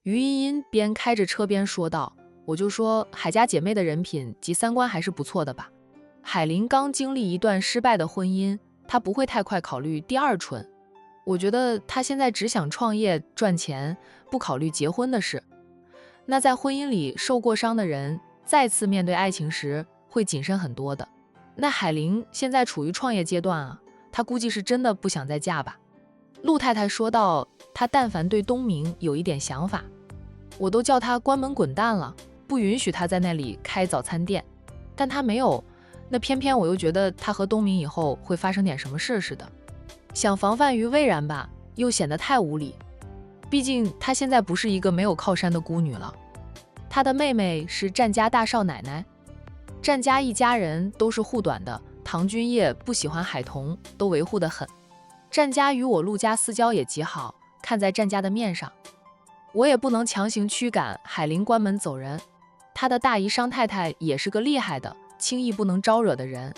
于茵茵边开着车边说道：我就说海家姐妹的人品及三观还是不错的吧。海林刚经历一段失败的婚姻，她不会太快考虑第二春。我觉得她现在只想创业赚钱，不考虑结婚的事。那在婚姻里受过伤的人，再次面对爱情时会谨慎很多的。那海玲现在处于创业阶段啊，她估计是真的不想再嫁吧。陆太太说道，她但凡对东明有一点想法，我都叫她关门滚蛋了，不允许她在那里开早餐店。但她没有，那偏偏我又觉得她和东明以后会发生点什么事似的。想防范于未然吧，又显得太无理。毕竟她现在不是一个没有靠山的孤女了，她的妹妹是战家大少奶奶，战家一家人都是护短的，唐君业不喜欢海童，都维护得很。战家与我陆家私交也极好，看在战家的面上，我也不能强行驱赶海林关门走人。他的大姨商太太也是个厉害的，轻易不能招惹的人。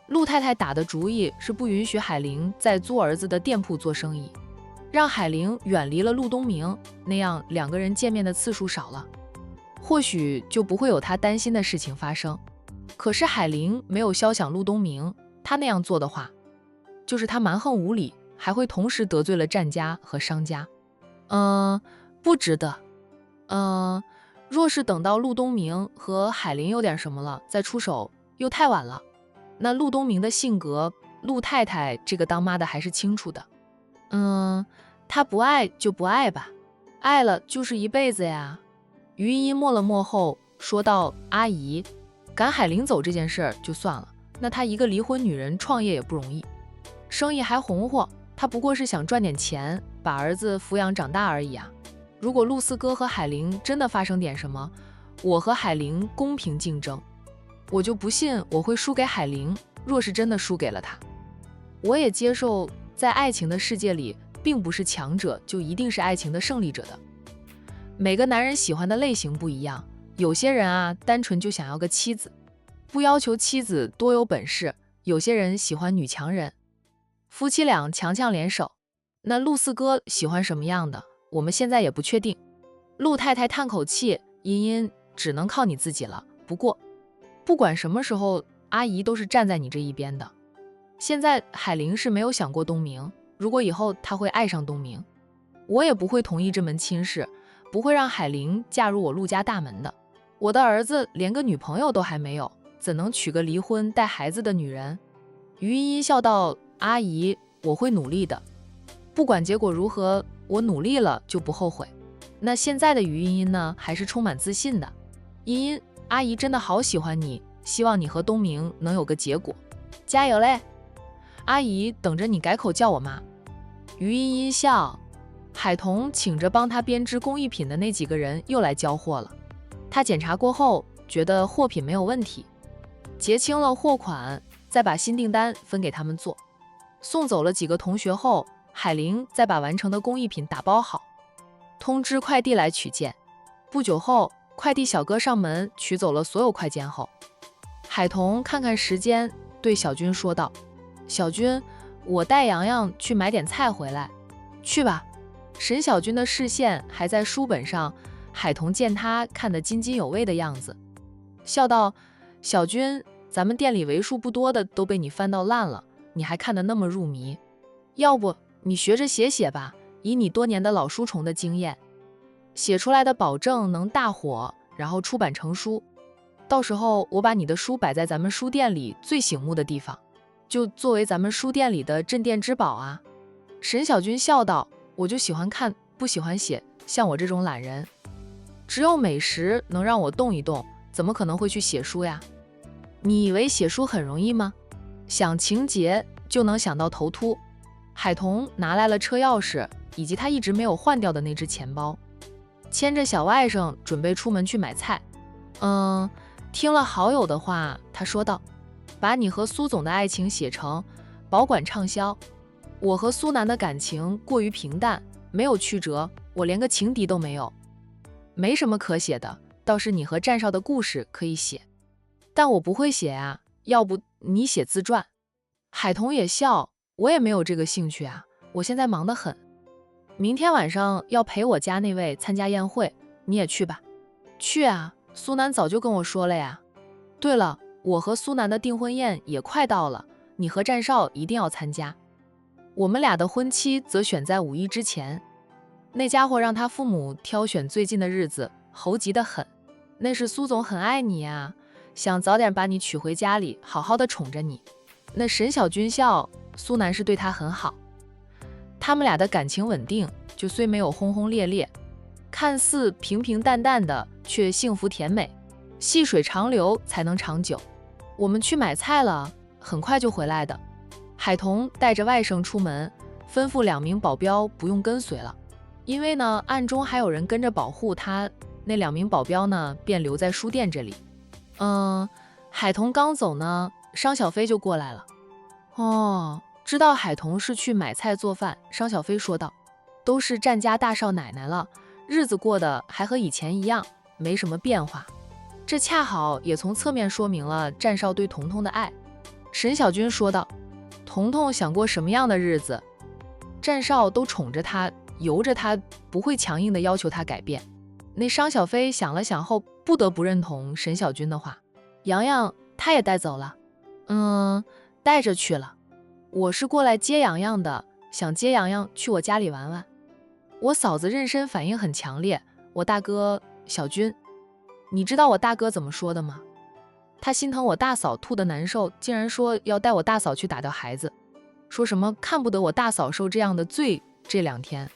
陆太太打的主意是不允许海玲在租儿子的店铺做生意，让海玲远离了陆东明，那样两个人见面的次数少了，或许就不会有他担心的事情发生。可是海玲没有肖想陆东明，他那样做的话，就是他蛮横无理，还会同时得罪了战家和商家。不值得。若是等到陆东明和海玲有点什么了再出手，又太晚了。那陆东明的性格，陆太太这个当妈的还是清楚的。他不爱就不爱吧，爱了就是一辈子呀。于茵茵默了默后说道：阿姨，赶海玲走这件事儿就算了，那她一个离婚女人创业也不容易，生意还红火，她不过是想赚点钱，把儿子抚养长大而已啊。如果陆四哥和海玲真的发生点什么，我和海玲公平竞争，我就不信我会输给海玲。若是真的输给了她，我也接受在爱情的世界里，并不是强者就一定是爱情的胜利者的。每个男人喜欢的类型不一样，有些人啊，单纯就想要个妻子，不要求妻子多有本事；有些人喜欢女强人，夫妻俩强强联手。那陆四哥喜欢什么样的，我们现在也不确定。陆太太叹口气，茵茵只能靠你自己了。不过，不管什么时候，阿姨都是站在你这一边的。现在海玲是没有想过东明，如果以后她会爱上东明，我也不会同意这门亲事，不会让海玲嫁入我陆家大门的。我的儿子连个女朋友都还没有，怎能娶个离婚带孩子的女人？于茵茵笑道：阿姨，我会努力的，不管结果如何，我努力了就不后悔。那现在的于茵茵呢，还是充满自信的。茵茵，阿姨真的好喜欢你，希望你和东明能有个结果，加油嘞！阿姨等着你改口叫我妈。于茵茵笑。海童请着帮他编织工艺品的那几个人又来交货了，他检查过后觉得货品没有问题，结清了货款，再把新订单分给他们做。送走了几个同学后，海玲再把完成的工艺品打包好，通知快递来取件。不久后，快递小哥上门取走了所有快件后，海童看看时间，对小军说道：小军，我带洋洋去买点菜回来。去吧。沈小军的视线还在书本上，海童见他看得津津有味的样子，笑道：小军，咱们店里为数不多的都被你翻到烂了，你还看得那么入迷，要不你学着写吧，以你多年的老书虫的经验，写出来的保证能大火，然后出版成书。到时候我把你的书摆在咱们书店里最醒目的地方，就作为咱们书店里的镇店之宝啊。沈小军笑道：我就喜欢看，不喜欢写，像我这种懒人，只有美食能让我动一动，怎么可能会去写书呀？你以为写书很容易吗？想情节就能想到头秃。海童拿来了车钥匙以及他一直没有换掉的那只钱包，牵着小外甥准备出门去买菜。听了好友的话，他说道：把你和苏总的爱情写成，保管畅销。我和苏南的感情过于平淡，没有曲折，我连个情敌都没有，没什么可写的，倒是你和战少的故事可以写，但我不会写啊，要不你写自传。海童也笑，我也没有这个兴趣啊，我现在忙得很。明天晚上要陪我家那位参加宴会，你也去吧。去啊，苏南早就跟我说了呀。对了，我和苏南的订婚宴也快到了，你和战少一定要参加。我们俩的婚期则选在5·1之前。那家伙让他父母挑选最近的日子，猴急得很。那是苏总很爱你呀，想早点把你娶回家里，好好的宠着你。那沈小军笑，苏南是对他很好。他们俩的感情稳定，就虽没有轰轰烈烈，看似平平淡淡的，却幸福甜美。细水长流才能长久。我们去买菜了，很快就回来的。海童带着外甥出门，吩咐2名保镖不用跟随了，因为呢，暗中还有人跟着保护他。那2名保镖呢，便留在书店这里。海童刚走呢，商小飞就过来了。哦，知道海童是去买菜做饭，商小飞说道：“都是战家大少奶奶了，日子过得还和以前一样，没什么变化。这恰好也从侧面说明了战少对彤彤的爱。”沈小军说道：“彤彤想过什么样的日子，战少都宠着他，由着他，不会强硬的要求他改变。”那商小飞想了想后，不得不认同沈小军的话。洋洋他也带走了。带着去了。我是过来接洋洋的，想接洋洋去我家里玩玩。我嫂子妊娠反应很强烈，我大哥小军，你知道我大哥怎么说的吗？他心疼我大嫂吐的难受，竟然说要带我大嫂去打掉孩子，说什么看不得我大嫂受这样的罪。这2天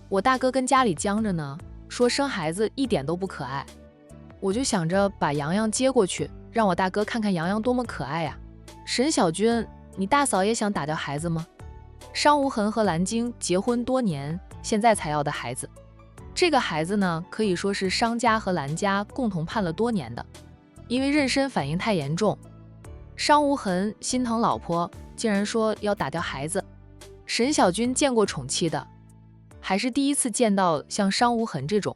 我大哥跟家里僵着呢，说生孩子一点都不可爱。我就想着把洋洋接过去，让我大哥看看洋洋多么可爱呀。沈小军，你大嫂也想打掉孩子吗？商无痕和蓝晶结婚多年，现在才要的孩子。这个孩子呢，可以说是商家和蓝家共同盼了多年的。因为妊娠反应太严重，商无痕心疼老婆，竟然说要打掉孩子。沈小军见过宠妻的，还是第一次见到像商无痕这种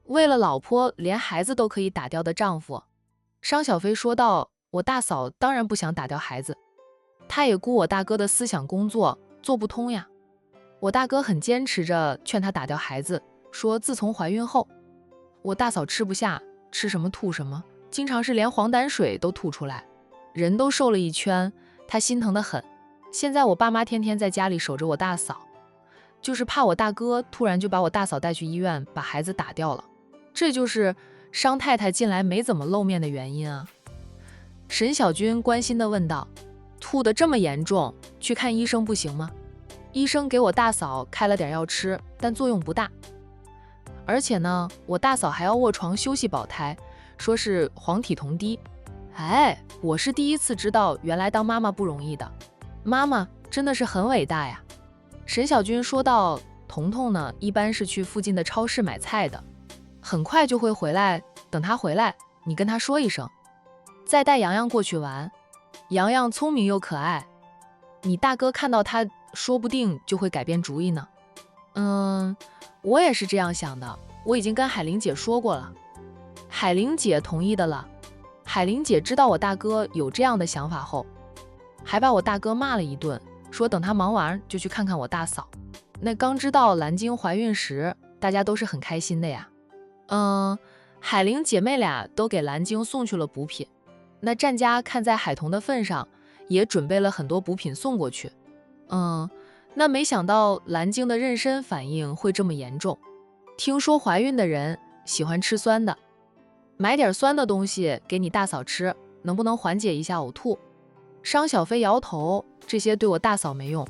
为了老婆连孩子都可以打掉的丈夫。商小飞说道：“我大嫂当然不想打掉孩子，她也顾我大哥的思想工作，做不通呀。我大哥很坚持着劝她打掉孩子，说自从怀孕后，我大嫂吃不下，吃什么吐什么，经常是连黄疸水都吐出来，人都瘦了一圈，她心疼得很。现在我爸妈天天在家里守着我大嫂，就是怕我大哥突然就把我大嫂带去医院，把孩子打掉了。这就是商太太近来没怎么露面的原因啊。”沈小军关心地问道：“吐得这么严重，去看医生不行吗？医生给我大嫂开了点药吃，但作用不大。而且呢，我大嫂还要卧床休息保胎，说是黄体酮低。哎，我是第一次知道，原来当妈妈不容易的，妈妈真的是很伟大呀。”沈小军说道：“彤彤呢，一般是去附近的超市买菜的，很快就会回来，等他回来，你跟他说一声，再带洋洋过去玩。洋洋聪明又可爱，你大哥看到他说不定就会改变主意呢。”我也是这样想的，我已经跟海玲姐说过了。海玲姐同意的了。海玲姐知道我大哥有这样的想法后，还把我大哥骂了一顿，说等他忙完就去看看我大嫂。那刚知道蓝晶怀孕时，大家都是很开心的呀。海玲姐妹俩都给蓝晶送去了补品。那战家看在海童的份上，也准备了很多补品送过去。那没想到蓝晶的妊娠反应会这么严重。听说怀孕的人喜欢吃酸的，买点酸的东西给你大嫂吃，能不能缓解一下呕吐？商小飞摇头，这些对我大嫂没用。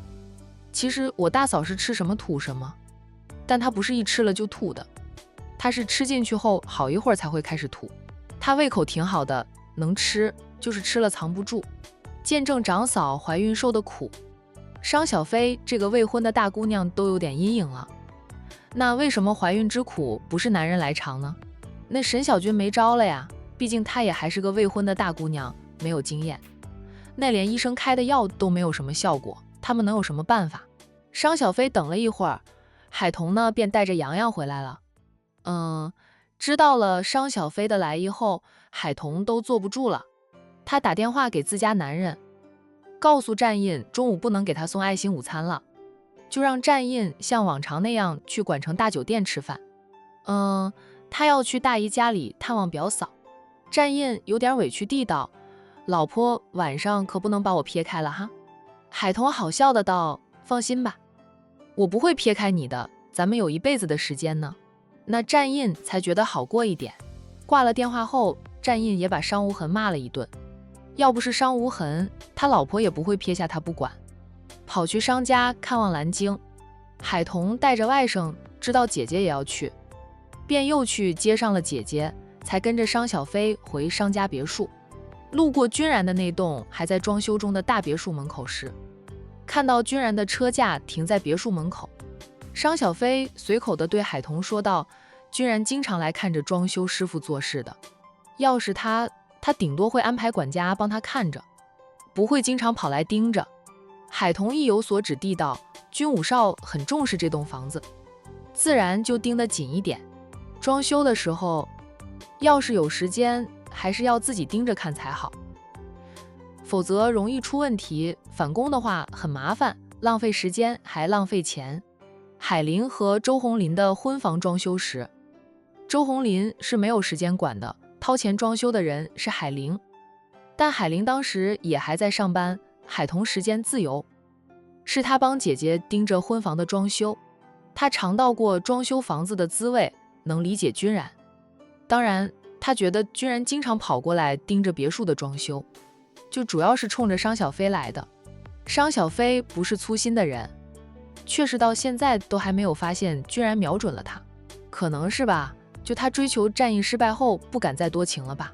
其实我大嫂是吃什么吐什么，但她不是一吃了就吐的，她是吃进去后好一会儿才会开始吐。她胃口挺好的，能吃，就是吃了藏不住。见证长嫂怀孕受的苦，商小飞这个未婚的大姑娘都有点阴影了。那为什么怀孕之苦不是男人来尝呢？那沈小军没招了呀，毕竟她也还是个未婚的大姑娘，没有经验。那连医生开的药都没有什么效果，他们能有什么办法？商小飞等了一会儿，海童呢便带着洋洋回来了。知道了商小飞的来意后，海童都坐不住了。他打电话给自家男人，告诉战印中午不能给他送爱心午餐了。就让战印像往常那样去管城大酒店吃饭。他要去大姨家里探望表嫂。战印有点委屈地道：“老婆，晚上可不能把我撇开了哈。”海童好笑的道：“放心吧，我不会撇开你的，咱们有一辈子的时间呢。”那战印才觉得好过一点。挂了电话后，战印也把商无痕骂了一顿。要不是商无痕，他老婆也不会撇下他不管，跑去商家看望蓝鲸。海童带着外甥，知道姐姐也要去，便又去接上了姐姐，才跟着商小飞回商家别墅。路过君然的那栋还在装修中的大别墅门口时，看到君然的车架停在别墅门口，商小飞随口地对海童说道：“君然经常来看着装修师傅做事的，要是他顶多会安排管家帮他看着，不会经常跑来盯着。”海童意有所指地道：“君武少很重视这栋房子，自然就盯得紧一点。装修的时候，要是有时间，还是要自己盯着看才好，否则容易出问题。返工的话很麻烦，浪费时间还浪费钱。”海林和周红林的婚房装修时，周红林是没有时间管的，掏钱装修的人是海林。但海林当时也还在上班，海童时间自由，是他帮姐姐盯着婚房的装修。他尝到过装修房子的滋味，能理解君然。当然，他觉得君然经常跑过来盯着别墅的装修，就主要是冲着商小飞来的。商小飞不是粗心的人，确实到现在都还没有发现君然瞄准了他，可能是吧，就他追求战役失败后不敢再多情了吧。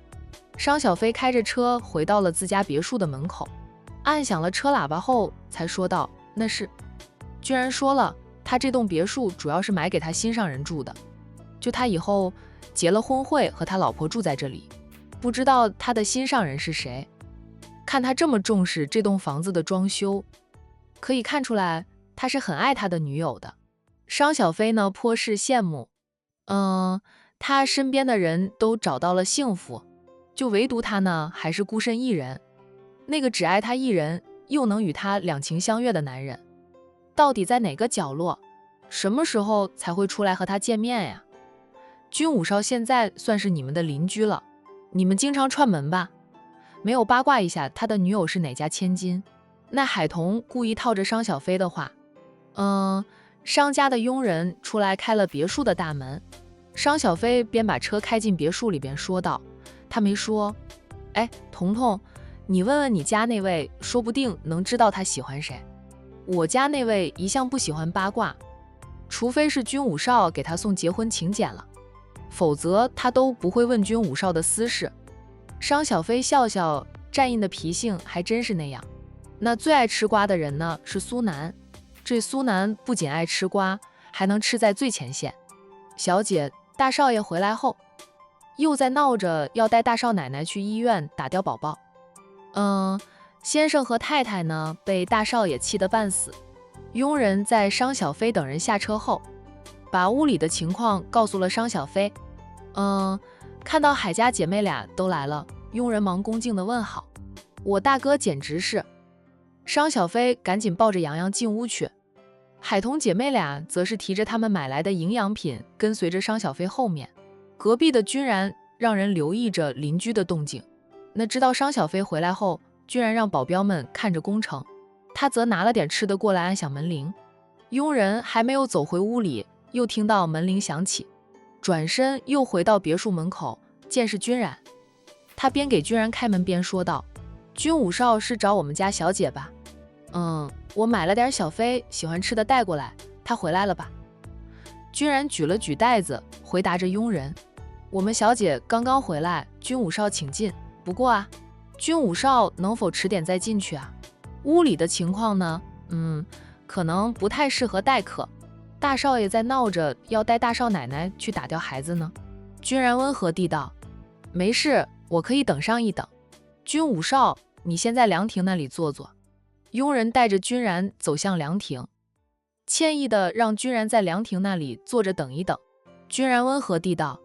商小飞开着车回到了自家别墅的门口，按响了车喇叭后才说道：“那是。”君然说了，他这栋别墅主要是买给他心上人住的，就他以后结了婚会和他老婆住在这里，不知道他的心上人是谁。看他这么重视这栋房子的装修，可以看出来他是很爱他的女友的。商小飞呢颇是羡慕，他身边的人都找到了幸福，就唯独他呢还是孤身一人。那个只爱他一人，又能与他两情相悦的男人，到底在哪个角落？什么时候才会出来和他见面呀？君武少现在算是你们的邻居了，你们经常串门吧？没有八卦一下他的女友是哪家千金？那海童故意套着商小飞的话，商家的佣人出来开了别墅的大门，商小飞边把车开进别墅里边说道：“他没说，哎，彤彤，你问问你家那位，说不定能知道他喜欢谁。我家那位一向不喜欢八卦，除非是君武少给他送结婚请柬了，否则他都不会问君武少的私事。”商小飞笑笑，战印的脾性还真是那样。那最爱吃瓜的人呢是苏南，这苏南不仅爱吃瓜，还能吃在最前线。小姐，大少爷回来后，又在闹着要带大少奶奶去医院打掉宝宝。先生和太太呢被大少爷气得半死。佣人在商小飞等人下车后，把屋里的情况告诉了商小飞。看到海家姐妹俩都来了，佣人忙恭敬地问好：“我大哥简直是。”商小飞赶紧抱着洋洋进屋去，海童姐妹俩则是提着他们买来的营养品跟随着商小飞后面。隔壁的君然让人留意着邻居的动静，那知道商小飞回来后，君然让保镖们看着工程，他则拿了点吃的过来按响门铃。佣人还没有走回屋里，又听到门铃响起，转身又回到别墅门口，见是君然，他边给君然开门边说道：“君武少是找我们家小姐吧？我买了点小飞喜欢吃的带过来，她回来了吧？”君然举了举袋子，回答着佣人：“我们小姐刚刚回来，君武少请进。不过啊，君武少能否迟点再进去啊？屋里的情况呢？可能不太适合待客。大少爷在闹着要带大少奶奶去打掉孩子呢。”君然温和地道：“没事，我可以等上一等。君武少，你先在凉亭那里坐坐。”佣人带着君然走向凉亭，歉意地让君然在凉亭那里坐着等一等。君然温和地道：“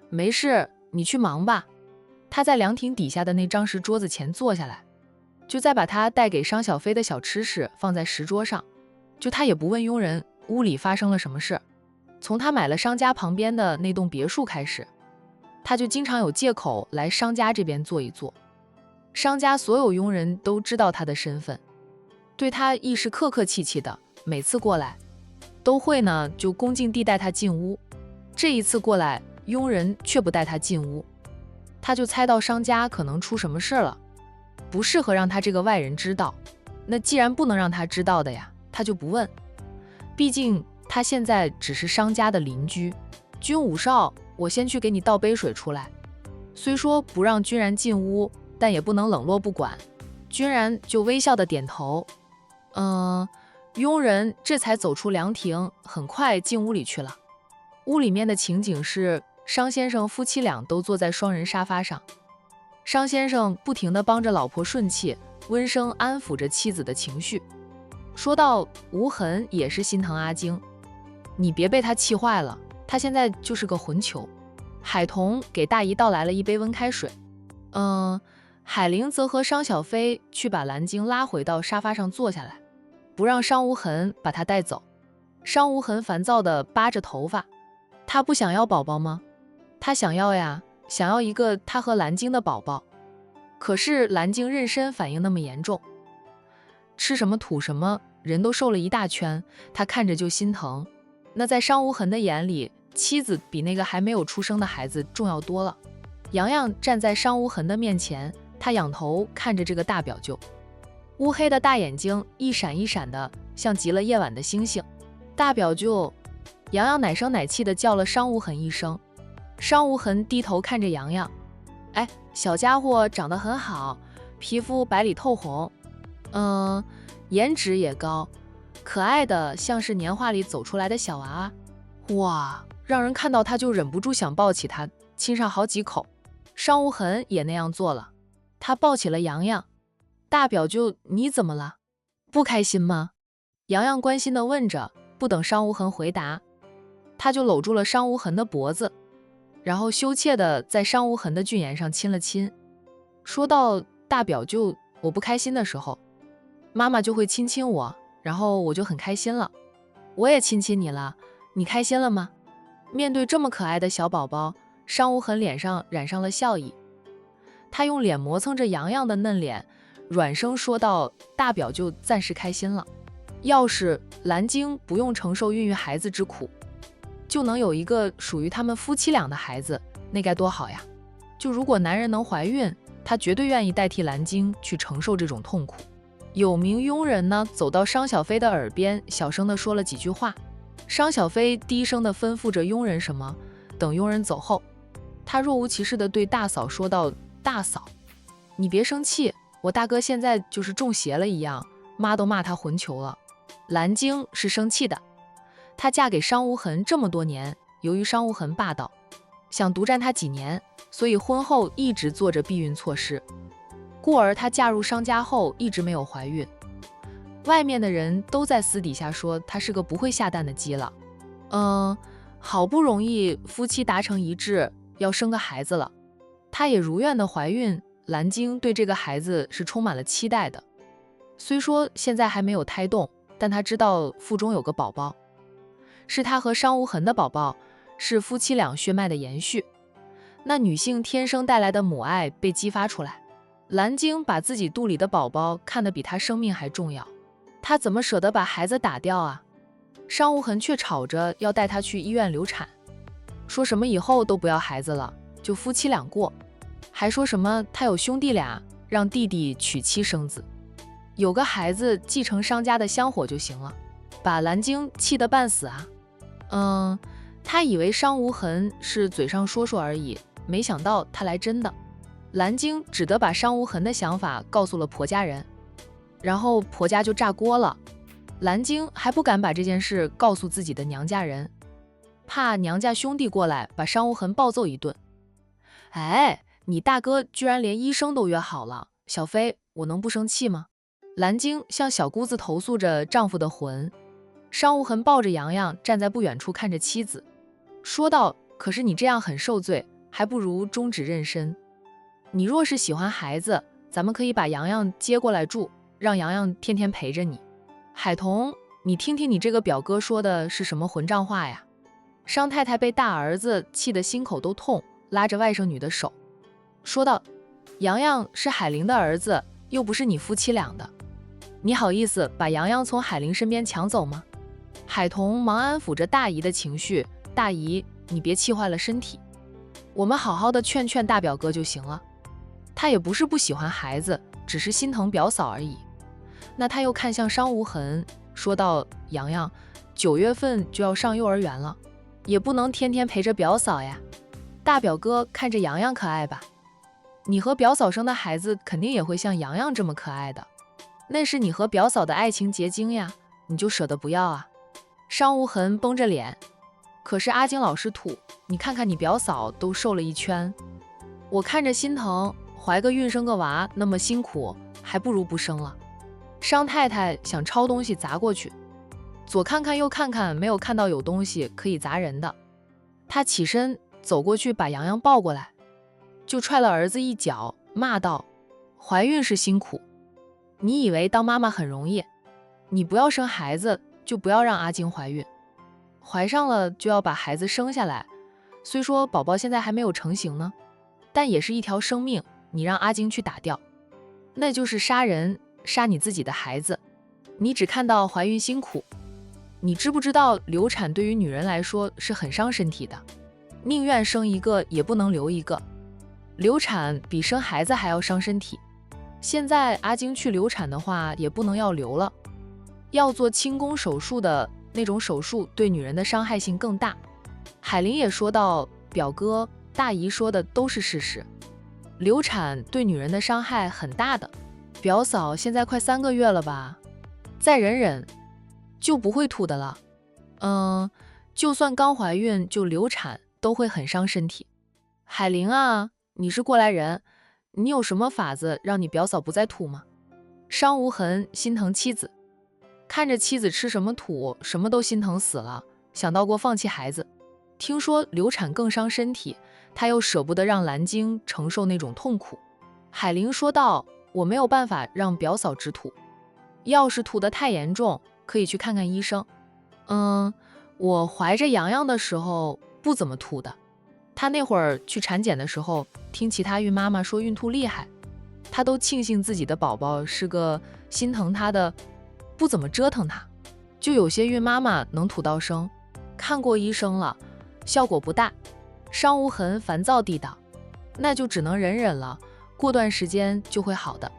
没事，你去忙吧。”他在凉亭底下的那张石桌子前坐下来，就再把他带给商小飞的小吃食放在石桌上，就他也不问佣人屋里发生了什么事。从他买了商家旁边的那栋别墅开始，他就经常有借口来商家这边坐一坐。商家所有佣人都知道他的身份，对他亦是客客气气的，每次过来都会呢就恭敬地带他进屋。这一次过来，佣人却不带他进屋，他就猜到商家可能出什么事了，不适合让他这个外人知道。那既然不能让他知道的呀，他就不问。毕竟他现在只是商家的邻居。君武少，我先去给你倒杯水出来。虽说不让君然进屋，但也不能冷落不管。君然就微笑的点头。佣人这才走出凉亭，很快进屋里去了。屋里面的情景是商先生夫妻俩都坐在双人沙发上，商先生不停地帮着老婆顺气，温声安抚着妻子的情绪。说到无痕也是心疼阿晶，你别被他气坏了，他现在就是个混球。海童给大姨倒来了一杯温开水。海玲则和商小飞去把蓝晶拉回到沙发上坐下来，不让商无痕把她带走。商无痕烦躁地扒着头发，他不想要宝宝吗？他想要呀，想要一个他和蓝晶的宝宝。可是蓝晶妊娠反应那么严重，吃什么吐什么，人都瘦了一大圈，他看着就心疼。那在商无痕的眼里，妻子比那个还没有出生的孩子重要多了。洋洋站在商无痕的面前，他仰头看着这个大表舅，乌黑的大眼睛一闪一闪的，像极了夜晚的星星。大表舅，洋洋奶声奶气的叫了商无痕一声。商无痕低头看着洋洋，哎，小家伙长得很好，皮肤白里透红，颜值也高，可爱的像是年画里走出来的小娃娃。哇，让人看到他就忍不住想抱起他，亲上好几口。商无痕也那样做了，他抱起了洋洋。大表舅，你怎么了？不开心吗？洋洋关心地问着。不等商无痕回答，他就搂住了商无痕的脖子，然后羞怯地在商无痕的俊颜上亲了亲。说到大表舅，我不开心的时候，妈妈就会亲亲我，然后我就很开心了。我也亲亲你了，你开心了吗？面对这么可爱的小宝宝，商无痕脸上染上了笑意。他用脸磨蹭着洋洋的嫩脸，软声说道：大表舅暂时开心了。要是蓝晶不用承受孕育孩子之苦，就能有一个属于他们夫妻俩的孩子，那该多好呀！就如果男人能怀孕，他绝对愿意代替蓝晶去承受这种痛苦。有名佣人呢，走到商小飞的耳边，小声地说了几句话。商小飞低声地吩咐着佣人什么，等佣人走后，他若无其事地对大嫂说道：大嫂，你别生气，我大哥现在就是中邪了一样，妈都骂他混球了。蓝晶是生气的，她嫁给商无痕这么多年，由于商无痕霸道，想独占她几年，所以婚后一直做着避孕措施，故而她嫁入商家后一直没有怀孕。外面的人都在私底下说她是个不会下蛋的鸡了。好不容易夫妻达成一致，要生个孩子了，她也如愿的怀孕。蓝晶对这个孩子是充满了期待的，虽说现在还没有胎动，但她知道腹中有个宝宝，是她和商无痕的宝宝，是夫妻俩血脉的延续。那女性天生带来的母爱被激发出来，蓝晶把自己肚里的宝宝看得比她生命还重要，她怎么舍得把孩子打掉啊？商无痕却吵着要带她去医院流产，说什么以后都不要孩子了，就夫妻俩过，还说什么他有兄弟俩，让弟弟娶妻生子，有个孩子继承商家的香火就行了，把蓝晶气得半死啊。他以为商无痕是嘴上说说而已，没想到他来真的。蓝晶只得把商无痕的想法告诉了婆家人，然后婆家就炸锅了。蓝晶还不敢把这件事告诉自己的娘家人，怕娘家兄弟过来把商无痕暴揍一顿。哎，你大哥居然连医生都约好了，小飞，我能不生气吗？蓝晶向小姑子投诉着丈夫的魂。商无痕抱着洋洋站在不远处看着妻子，说道：可是你这样很受罪，还不如终止妊娠。你若是喜欢孩子，咱们可以把洋洋接过来住，让洋洋天天陪着你。海童，你听听你这个表哥说的是什么混账话呀？商太太被大儿子气得心口都痛，拉着外甥女的手，说道：洋洋是海玲的儿子，又不是你夫妻俩的，你好意思把洋洋从海玲身边抢走吗？海童忙安抚着大姨的情绪，大姨，你别气坏了身体，我们好好的劝劝大表哥就行了，他也不是不喜欢孩子，只是心疼表嫂而已。那他又看向商无痕，说道：洋洋9月份就要上幼儿园了，也不能天天陪着表嫂呀。大表哥看着洋洋可爱吧？你和表嫂生的孩子肯定也会像洋洋这么可爱的，那是你和表嫂的爱情结晶呀，你就舍得不要啊？商无痕绷着脸，可是阿金老师土，你看看你表嫂都瘦了一圈，我看着心疼，怀个孕生个娃那么辛苦，还不如不生了。商太太想抄东西砸过去，左看看右看看，没有看到有东西可以砸人的。她起身走过去把洋洋抱过来，就踹了儿子一脚，骂道：怀孕是辛苦，你以为当妈妈很容易？你不要生孩子，就不要让阿金怀孕，怀上了就要把孩子生下来。虽说宝宝现在还没有成型呢，但也是一条生命，你让阿金去打掉，那就是杀人，杀你自己的孩子。你只看到怀孕辛苦，你知不知道流产对于女人来说是很伤身体的，宁愿生一个也不能留一个。流产比生孩子还要伤身体，现在阿金去流产的话也不能要留了，要做清宫手术的那种手术，对女人的伤害性更大。海玲也说到，表哥大姨说的都是事实，流产对女人的伤害很大的。表嫂现在快3个月了吧，再忍忍就不会吐的了。就算刚怀孕就流产都会很伤身体。海玲啊，你是过来人，你有什么法子让你表嫂不再吐吗？商无痕心疼妻子，看着妻子吃什么土，什么都心疼死了，想到过放弃孩子。听说流产更伤身体，他又舍不得让蓝晶承受那种痛苦。海玲说道：我没有办法让表嫂止吐，要是吐得太严重，可以去看看医生。我怀着洋洋的时候不怎么吐的，她那会儿去产检的时候，听其他孕妈妈说孕吐厉害，她都庆幸自己的宝宝是个心疼她的，不怎么折腾她。就有些孕妈妈能吐到生，看过医生了，效果不大。商无痕烦躁地道：那就只能忍忍了，过段时间就会好的。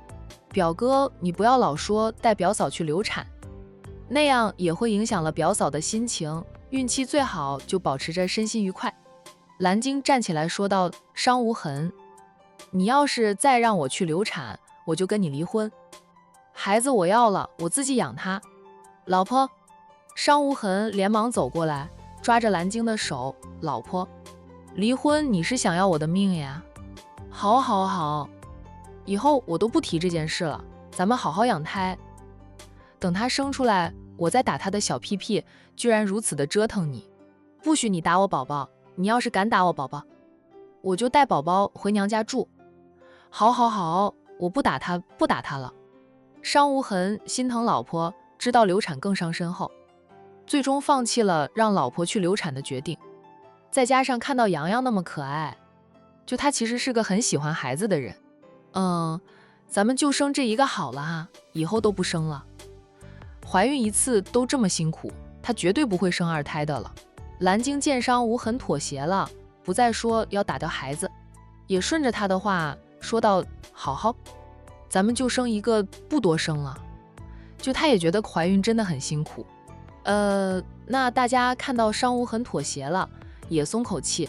表哥，你不要老说带表嫂去流产，那样也会影响了表嫂的心情，孕期最好就保持着身心愉快。蓝晶站起来说道：商无痕，你要是再让我去流产，我就跟你离婚，孩子我要了，我自己养他。老婆。商无痕连忙走过来，抓着蓝晶的手：老婆，离婚你是想要我的命呀？好好好，以后我都不提这件事了，咱们好好养胎，等他生出来我再打他的小屁屁，居然如此的折腾你，不许你打我宝宝，你要是敢打我宝宝，我就带宝宝回娘家住。好好好，我不打他，不打他了。商无痕心疼老婆，知道流产更伤身后，最终放弃了让老婆去流产的决定。再加上看到洋洋那么可爱，就他其实是个很喜欢孩子的人。咱们就生这一个好了哈，以后都不生了。怀孕一次都这么辛苦，他绝对不会生2胎的了。蓝晶见商无痕妥协了，不再说要打掉孩子，也顺着他的话说道：好好，咱们就生一个，不多生了。就他也觉得怀孕真的很辛苦。那大家看到商无痕妥协了，也松口气。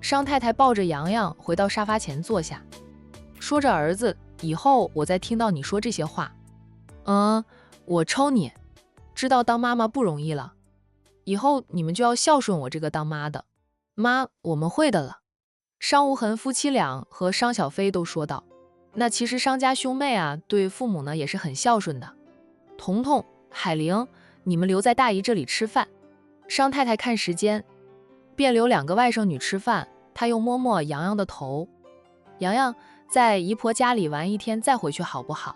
商太太抱着洋洋回到沙发前坐下，说着儿子，以后我再听到你说这些话，我抽你。知道当妈妈不容易了，以后你们就要孝顺我这个当妈的。妈，我们会的了。商无痕夫妻俩和商小飞都说道。那其实商家兄妹啊，对父母呢也是很孝顺的。彤彤、海玲，你们留在大姨这里吃饭。商太太看时间，便留2个外甥女吃饭，她又摸摸洋洋的头。洋洋在姨婆家里玩1天再回去好不好？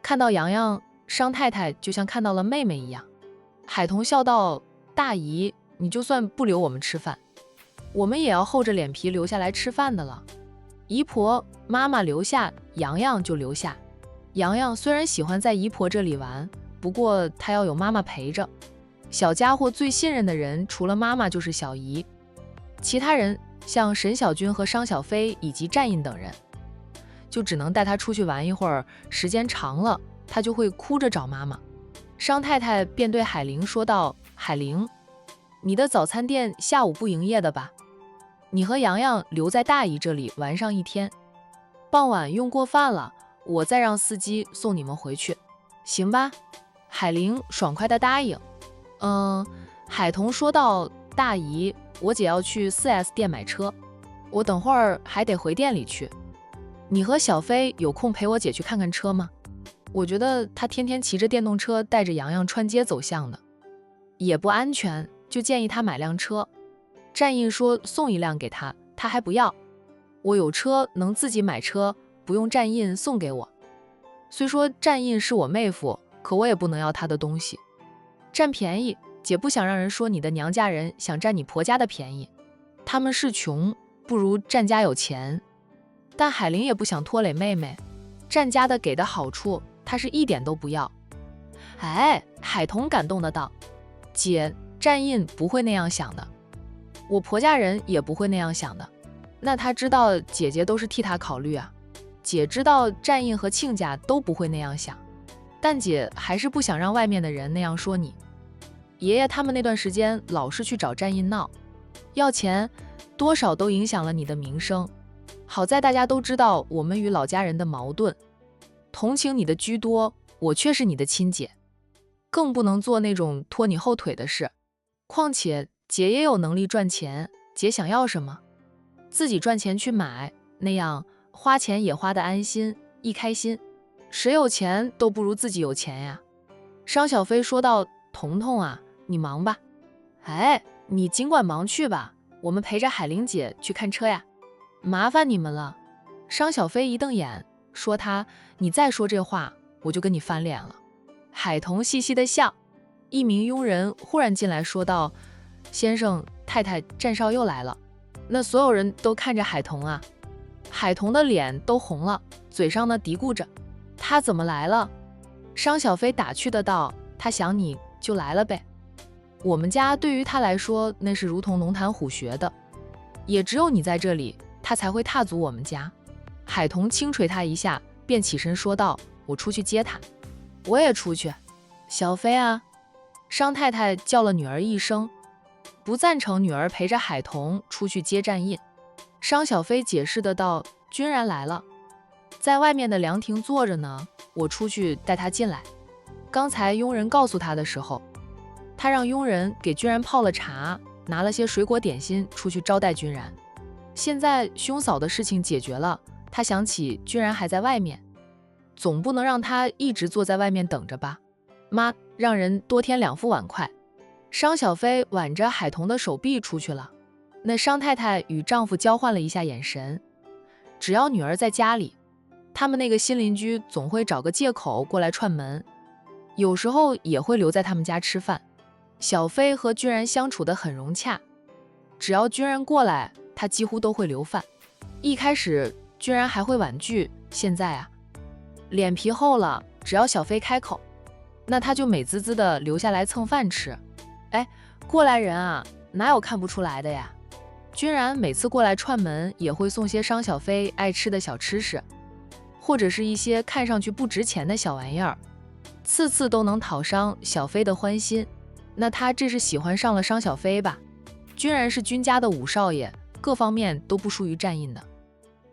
看到洋洋，商太太就像看到了妹妹一样。海童笑道：大姨，你就算不留我们吃饭，我们也要厚着脸皮留下来吃饭的了。姨婆、妈妈留下，洋洋就留下。洋洋虽然喜欢在姨婆这里玩，不过他要有妈妈陪着。小家伙最信任的人除了妈妈就是小姨，其他人像沈小军和商小飞以及战印等人，就只能带他出去玩一会儿，时间长了他就会哭着找妈妈。商太太便对海玲说道：海玲，你的早餐店下午不营业的吧？你和洋洋留在大姨这里玩上一天，傍晚用过饭了，我再让司机送你们回去，行吧？海玲爽快地答应。海童说道：大姨，我姐要去 4S 店买车，我等会儿还得回店里去。你和小飞有空陪我姐去看看车吗？我觉得她天天骑着电动车带着洋洋穿街走巷的，也不安全，就建议她买辆车。战印说送一辆给她，她还不要。我有车能自己买车，不用战印送给我。虽说战印是我妹夫，可我也不能要她的东西。占便宜，姐不想让人说你的娘家人想占你婆家的便宜。他们是穷，不如战家有钱。但海玲也不想拖累妹妹，战家的给的好处，她是一点都不要。哎，海童感动的道：姐，战印不会那样想的，我婆家人也不会那样想的。那他知道姐姐都是替他考虑啊。姐知道战印和亲家都不会那样想，但姐还是不想让外面的人那样说你。爷爷他们那段时间老是去找战印闹，要钱，多少都影响了你的名声。好在大家都知道我们与老家人的矛盾，同情你的居多，我却是你的亲姐，更不能做那种拖你后腿的事。况且姐也有能力赚钱，姐想要什么，自己赚钱去买，那样花钱也花得安心，一开心。谁有钱都不如自己有钱呀。商小飞说道：彤彤啊，你忙吧。哎，你尽管忙去吧，我们陪着海玲姐去看车呀。麻烦你们了。商小飞一瞪眼，说你再说这话，我就跟你翻脸了。海童细细的笑。一名佣人忽然进来说道：先生太太，战少又来了。那所有人都看着海童啊，海童的脸都红了，嘴上呢嘀咕着：他怎么来了？商小飞打趣的道：他想你就来了呗。我们家对于他来说那是如同龙潭虎穴的，也只有你在这里，他才会踏足我们家。海童轻捶他一下，便起身说道：我出去接他。我也出去。小飞啊。商太太叫了女儿一声，不赞成女儿陪着海童出去接战印。商小飞解释的道：军然来了，在外面的凉亭坐着呢，我出去带他进来。刚才佣人告诉他的时候，他让佣人给军然泡了茶，拿了些水果点心出去招待军然。现在兄嫂的事情解决了，他想起军然还在外面，总不能让他一直坐在外面等着吧。妈，让人多添2副碗筷。商小飞挽着海童的手臂出去了。那商太太与丈夫交换了一下眼神，只要女儿在家里，他们那个新邻居总会找个借口过来串门，有时候也会留在他们家吃饭。小飞和军然相处得很融洽，只要军然过来，他几乎都会留饭。一开始军然还会婉拒，现在啊，脸皮厚了，只要小飞开口，那他就美滋滋的留下来蹭饭吃。哎，过来人啊，哪有看不出来的呀？军然每次过来串门，也会送些商小飞爱吃的小吃食，或者是一些看上去不值钱的小玩意儿，次次都能讨商小飞的欢心。那他这是喜欢上了商小飞吧？军然是军家的五少爷，各方面都不输于战印的，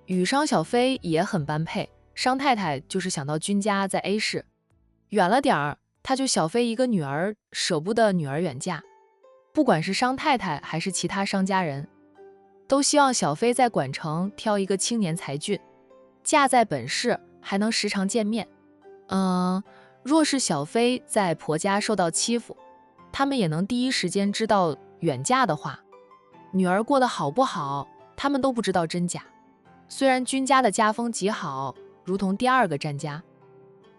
与商小飞也很般配。商太太就是想到军家在 A 市，远了点儿，他就小飞一个女儿，舍不得女儿远嫁。不管是商太太还是其他商家人，都希望小飞在管城挑一个青年才俊，嫁在本市，还能时常见面。若是小飞在婆家受到欺负，他们也能第一时间知道远嫁的话，女儿过得好不好，他们都不知道真假。虽然军家的家风极好，如同第2个战家，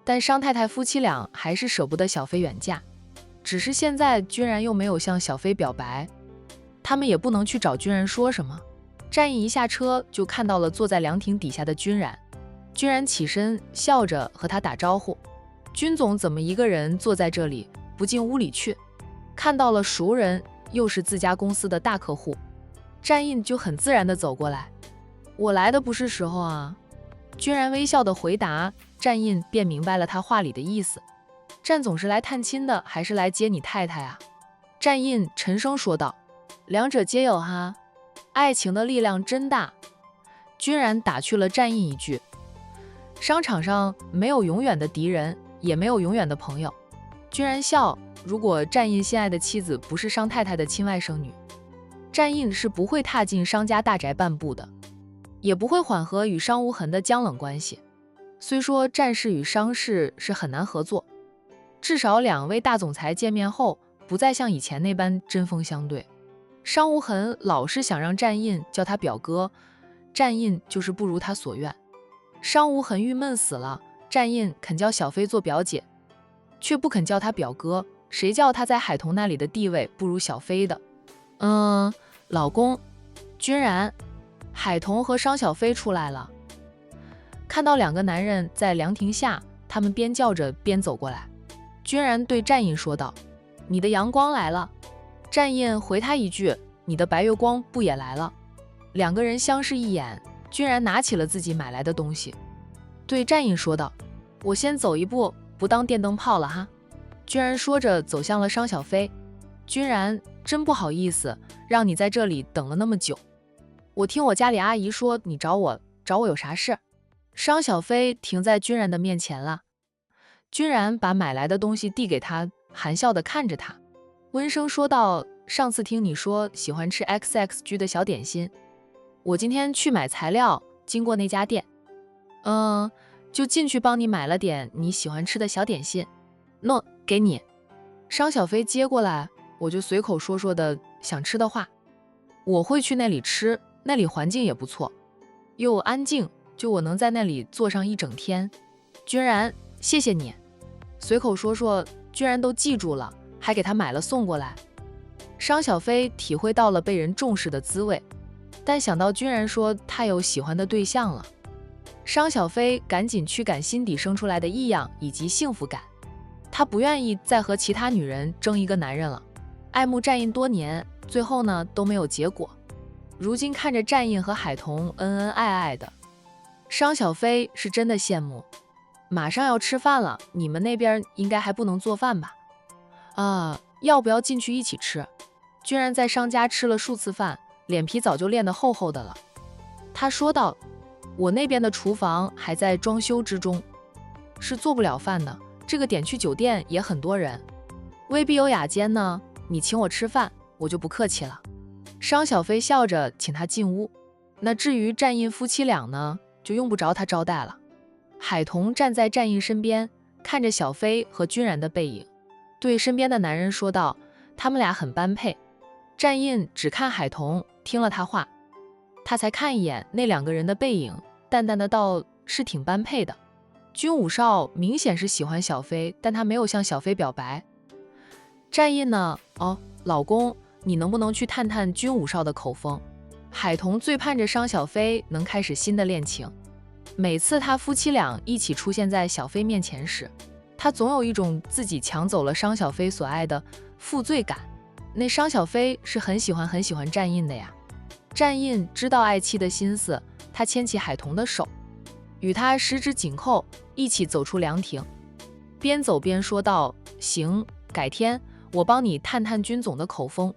但商太太夫妻俩还是舍不得小飞远嫁。只是现在君然又没有向小飞表白，他们也不能去找君然说什么。战印一下车就看到了坐在凉亭底下的君然，君然起身笑着和他打招呼，君总怎么一个人坐在这里，不进屋里去？看到了熟人，又是自家公司的大客户，战印就很自然地走过来，我来的不是时候啊。君然微笑地回答，战印便明白了他话里的意思，战总是来探亲的，还是来接你太太啊？战印沉声说道，两者皆有哈，爱情的力量真大。君然打趣了战印一句，商场上没有永远的敌人，也没有永远的朋友。君然笑，如果战印心爱的妻子不是商太太的亲外甥女，战印是不会踏进商家大宅半步的，也不会缓和与商无痕的僵冷关系。虽说战氏与商氏是很难合作，至少两位大总裁见面后不再像以前那般针锋相对。商无痕老是想让战印叫他表哥，战印就是不如他所愿。商无痕郁闷死了，战印肯叫小飞做表姐，却不肯叫他表哥，谁叫他在海童那里的地位不如小飞的？老公，君然，海童和商小飞出来了。看到两个男人在凉亭下，他们边叫着边走过来。君然对战印说道，你的阳光来了。战印回他一句，你的白月光不也来了？两个人相视一眼，君然拿起了自己买来的东西，对战印说道，我先走一步，不当电灯泡了哈。君然说着走向了商小飞。君然，真不好意思让你在这里等了那么久，我听我家里阿姨说你找我有啥事？商小飞停在君然的面前了。君然把买来的东西递给他，含笑地看着他，温声说道，上次听你说喜欢吃 XXG 的小点心，我今天去买材料，经过那家店，就进去帮你买了点你喜欢吃的小点心。给你。商小飞接过来，我就随口说的想吃的话。我会去那里吃，那里环境也不错，又安静，就我能在那里坐上一整天。君然，谢谢你。随口说，居然都记住了，还给他买了送过来。商小飞体会到了被人重视的滋味，但想到君然说他有喜欢的对象了，商小飞赶紧驱赶心底生出来的异样以及幸福感。他不愿意再和其他女人争一个男人了，爱慕战印多年，最后呢都没有结果。如今看着战印和海童恩恩爱爱的，商小飞是真的羡慕。马上要吃饭了，你们那边应该还不能做饭吧？要不要进去一起吃？居然在商家吃了数次饭，脸皮早就练得厚厚的了。他说道，我那边的厨房还在装修之中，是做不了饭的，这个点去酒店也很多人，未必有雅间呢，你请我吃饭，我就不客气了。商小飞笑着请他进屋，那至于战印夫妻俩呢，就用不着他招待了。海童站在战印身边，看着小飞和君然的背影，对身边的男人说道，他们俩很般配。战印只看海童，听了他话，他才看一眼那两个人的背影，淡淡的道，是挺般配的。君武少明显是喜欢小飞，但他没有向小飞表白。战印呢？老公，你能不能去探探君武少的口风？海童最盼着商小飞能开始新的恋情。每次他夫妻俩一起出现在小飞面前时，他总有一种自己抢走了商小飞所爱的负罪感。那商小飞是很喜欢战印的呀。战印知道爱妻的心思，他牵起海童的手，与他十指紧扣，一起走出凉亭，边走边说道，行，改天我帮你探探君总的口风。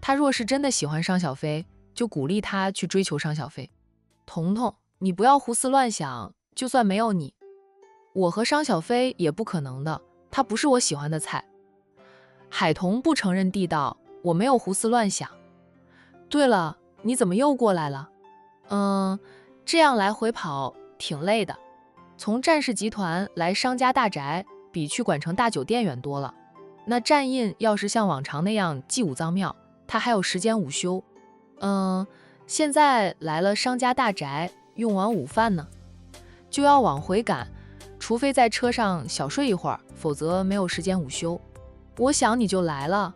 他若是真的喜欢商小飞，就鼓励他去追求商小飞。彤彤，你不要胡思乱想，就算没有你，我和商小飞也不可能的，他不是我喜欢的菜。海童不承认地道，我没有胡思乱想。对了，你怎么又过来了？这样来回跑挺累的，从战氏集团来商家大宅，比去管城大酒店远多了。那战印要是像往常那样祭武藏庙，他还有时间午休。现在来了商家大宅，用完午饭呢，就要往回赶，除非在车上小睡一会儿，否则没有时间午休。我想你就来了。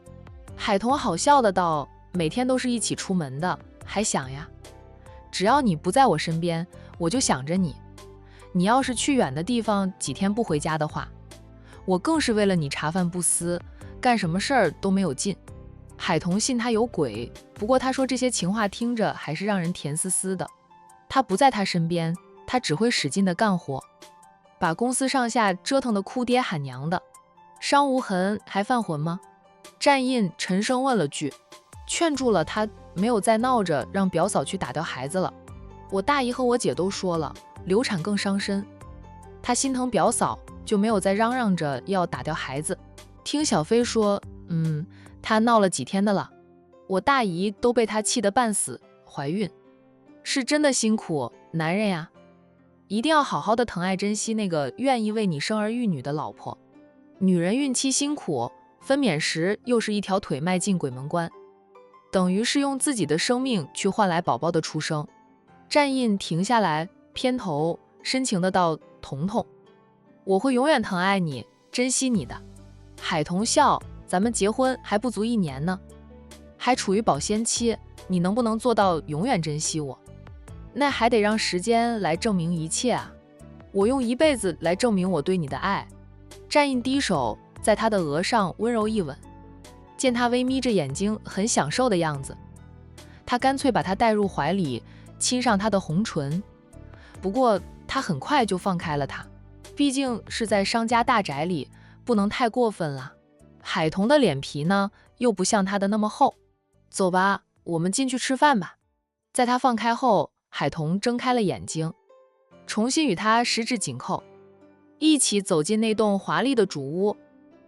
海童好笑的道，每天都是一起出门的，还想呀？只要你不在我身边，我就想着你。你要是去远的地方几天不回家的话，我更是为了你茶饭不思，干什么事儿都没有劲。海童信他有鬼，不过他说这些情话听着还是让人甜丝丝的。他不在他身边，他只会使劲的干活，把公司上下折腾的哭爹喊娘的。伤无痕还犯浑吗？战印沉声问了句，劝住了他，没有再闹着让表嫂去打掉孩子了。我大姨和我姐都说了，流产更伤身。他心疼表嫂，就没有再嚷嚷着要打掉孩子。听小飞说，他闹了几天的了，我大姨都被他气得半死，怀孕。是真的辛苦，男人呀，一定要好好的疼爱珍惜那个愿意为你生儿育女的老婆。女人孕期辛苦，分娩时又是一条腿迈进鬼门关，等于是用自己的生命去换来宝宝的出生。战印停下来，偏头深情的道，彤彤，我会永远疼爱你，珍惜你的。海童笑，咱们结婚还不足1年呢，还处于保鲜期，你能不能做到永远珍惜我？那还得让时间来证明一切啊！我用一辈子来证明我对你的爱。战印低手在他的额上温柔一吻，见他微眯着眼睛很享受的样子，他干脆把他带入怀里，亲上他的红唇。不过他很快就放开了他，毕竟是在商家大宅里，不能太过分了。海童的脸皮呢，又不像他的那么厚。走吧，我们进去吃饭吧。在他放开后，海童睁开了眼睛，重新与他十指紧扣，一起走进那栋华丽的主屋。